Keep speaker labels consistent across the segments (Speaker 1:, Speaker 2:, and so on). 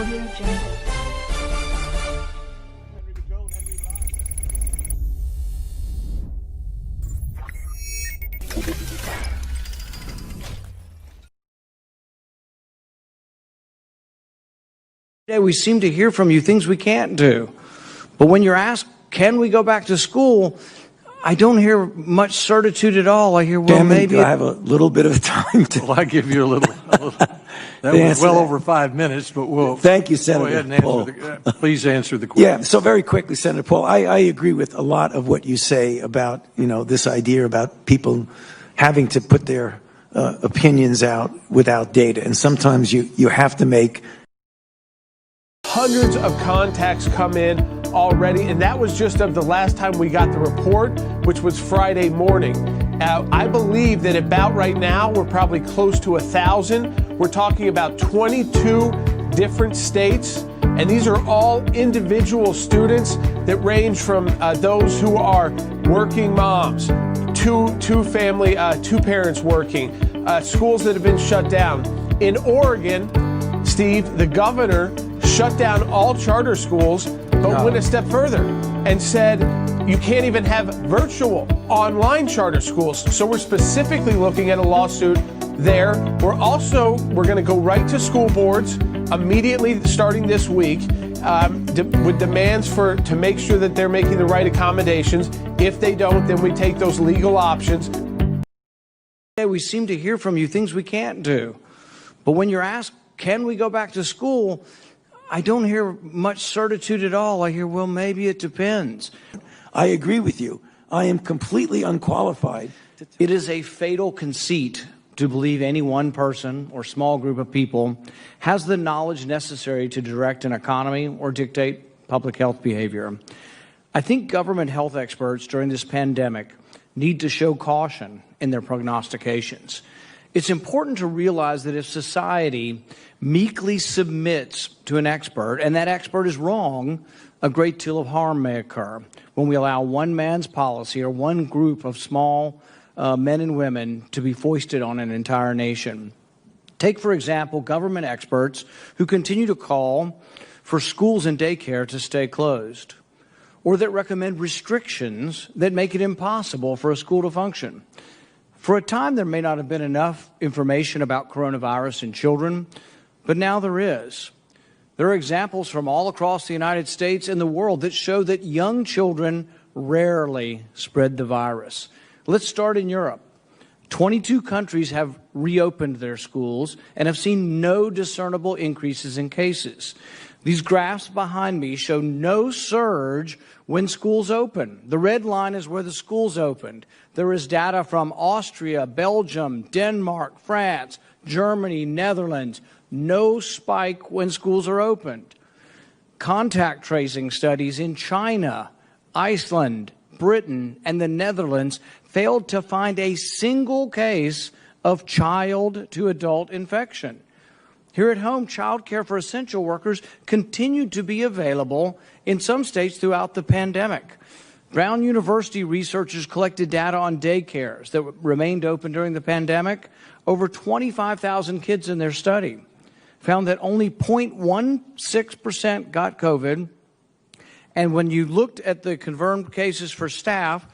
Speaker 1: Audio Jungle.
Speaker 2: Today we seem to hear from you things we can't do. But when you're asked, can we go back to school? I don't hear much certitude at all. I hear, well,
Speaker 3: Chairman,
Speaker 2: maybe.
Speaker 3: do I have a little bit of time to...
Speaker 4: Well, I give you a little. That was well over 5 minutes, but we'll.
Speaker 3: Thank you, Senator
Speaker 4: Go ahead and
Speaker 3: Paul.
Speaker 4: please answer the question.
Speaker 3: Yeah, so very quickly, Senator Paul, I agree with a lot of what you say about, this idea about people having to put their opinions out without data. And sometimes you have to make...
Speaker 5: Hundreds of contacts come in already, and that was just of the last time we got the report, which was Friday morning. I believe that about right now, we're probably close to 1,000. We're talking about 22 different states, and these are all individual students that range from those who are working moms, two parents working, schools that have been shut down. In Oregon, Steve, the governor shut down all charter schools, but went a step further and said you can't even have virtual online charter schools. So we're specifically looking at a lawsuit there. We're going to go right to school boards immediately starting this week with demands to make sure that they're making the right accommodations. If they don't, then we take those legal options.
Speaker 2: We seem to hear from you things we can't do. But when you're asked, can we go back to school? I don't hear much certitude at all. I hear, well, maybe it depends.
Speaker 3: I agree with you. I am completely unqualified.
Speaker 2: It is a fatal conceit to believe any one person or small group of people has the knowledge necessary to direct an economy or dictate public health behavior. I think government health experts during this pandemic need to show caution in their prognostications. It's important to realize that if society meekly submits to an expert, and that expert is wrong, a great deal of harm may occur when we allow one man's policy or one group of small men and women to be foisted on an entire nation. Take, for example, government experts who continue to call for schools and daycare to stay closed, or that recommend restrictions that make it impossible for a school to function. For a time, there may not have been enough information about coronavirus in children, but now there is. There are examples from all across the United States and the world that show that young children rarely spread the virus. Let's start in Europe. 22 countries have reopened their schools and have seen no discernible increases in cases. These graphs behind me show no surge when schools open. The red line is where the schools opened. There is data from Austria, Belgium, Denmark, France, Germany, Netherlands. No spike when schools are opened. Contact tracing studies in China, Iceland, Britain, and the Netherlands failed to find a single case of child-to-adult infection. Here at home, child care for essential workers continued to be available in some states throughout the pandemic. Brown University researchers collected data on daycares that remained open during the pandemic. Over 25,000 kids in their study found that only 0.16% got COVID. And when you looked at the confirmed cases for staff,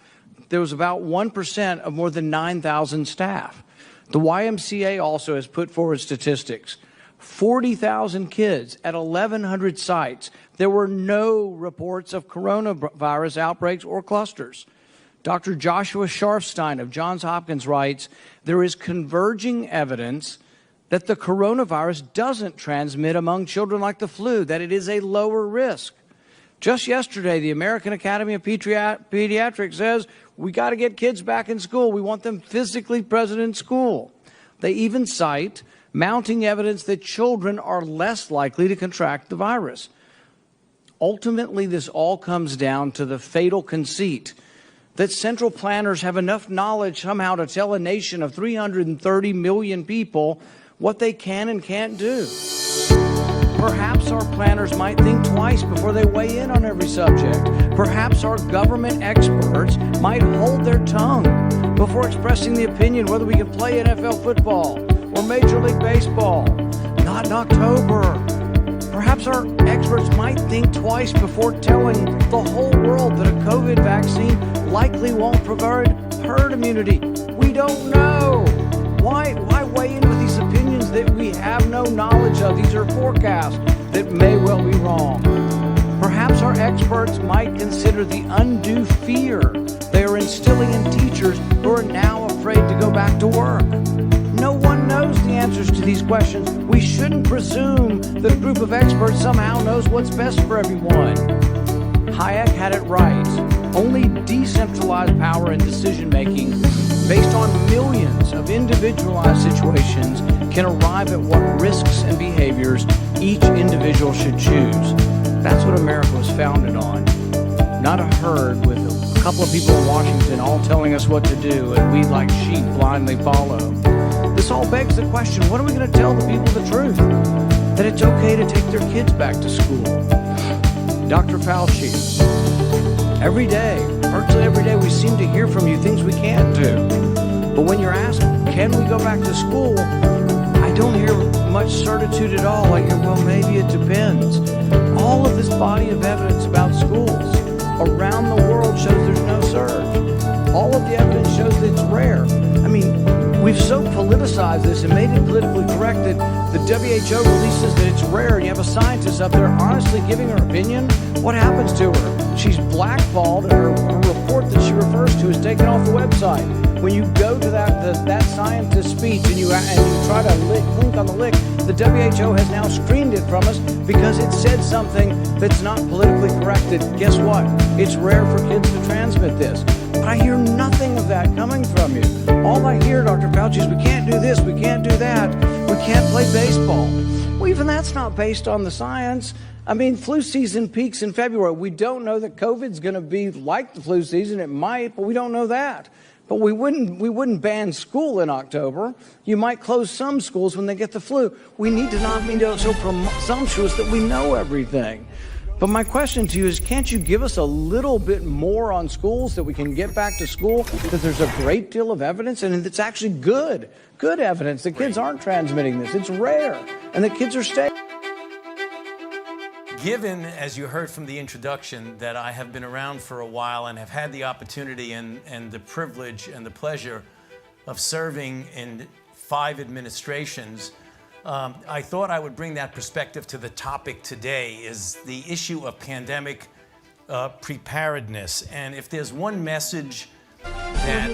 Speaker 2: there was about 1% of more than 9,000 staff. The YMCA also has put forward statistics. 40,000 kids at 1,100 sites. There were no reports of coronavirus outbreaks or clusters. Dr. Joshua Sharfstein of Johns Hopkins writes, there is converging evidence that the coronavirus doesn't transmit among children like the flu, that it is a lower risk. Just yesterday, the American Academy of Pediatrics says we got to get kids back in school. We want them physically present in school. They even cite mounting evidence that children are less likely to contract the virus. Ultimately, this all comes down to the fatal conceit that central planners have enough knowledge somehow to tell a nation of 330 million people what they can and can't do. Perhaps our planners might think twice before they weigh in on every subject. Perhaps our government experts might hold their tongue before expressing the opinion whether we can play NFL football or Major League Baseball. Not in October. Perhaps our experts might think twice before telling the whole world that a COVID vaccine likely won't provide herd immunity. We don't know. Why weigh in with these opinions that we have no knowledge of? These are forecasts that may well be wrong. Perhaps our experts might consider the undue fear they are instilling in teachers who are now afraid to go back to work. No one knows the answers to these questions. We shouldn't presume that a group of experts somehow knows what's best for everyone. Hayek had it right. Only decentralized power and decision-making based on millions of individualized situations can arrive at what risks and behaviors each individual should choose. That's what America was founded on. Not a herd with a couple of people in Washington all telling us what to do and we like sheep blindly follow. This all begs the question, what are we going to tell the people the truth? That it's okay to take their kids back to school. Dr. Fauci, every day, virtually every day, we seem to hear from you things we can't do. But when you're asked, can we go back to school? I don't hear much certitude at all. I hear, well, maybe it depends. All of this body of evidence about schools around the world shows there's no surge. All of the evidence shows that it's rare. I mean, we've so politicized this and made it politically correct that the WHO releases that it's rare, and you have a scientist up there honestly giving her opinion. What happens to her? She's blackballed, and her report that she refers to is taken off the website. When you go to that scientist's speech and you try to click on the link, the WHO has now screened it from us because it said something that's not politically corrected. Guess what? It's rare for kids to transmit this. But I hear nothing of that coming from you. All I hear, Dr. Fauci, is we can't do this, we can't do that, we can't play baseball. Well, even that's not based on the science. I mean, flu season peaks in February. We don't know that COVID's going to be like the flu season. It might, but we don't know that. But we wouldn't ban school in October. You might close some schools when they get the flu. We need to not be so presumptuous that we know everything. But my question to you is, can't you give us a little bit more on schools that we can get back to school, that there's a great deal of evidence, and it's actually good evidence that kids aren't transmitting this. It's rare, and the kids are staying.
Speaker 1: Given, as you heard from the introduction, that I have been around for a while and have had the opportunity and the privilege and the pleasure of serving in 5 administrations, I thought I would bring that perspective to the topic today, is the issue of pandemic preparedness. And if there's one message that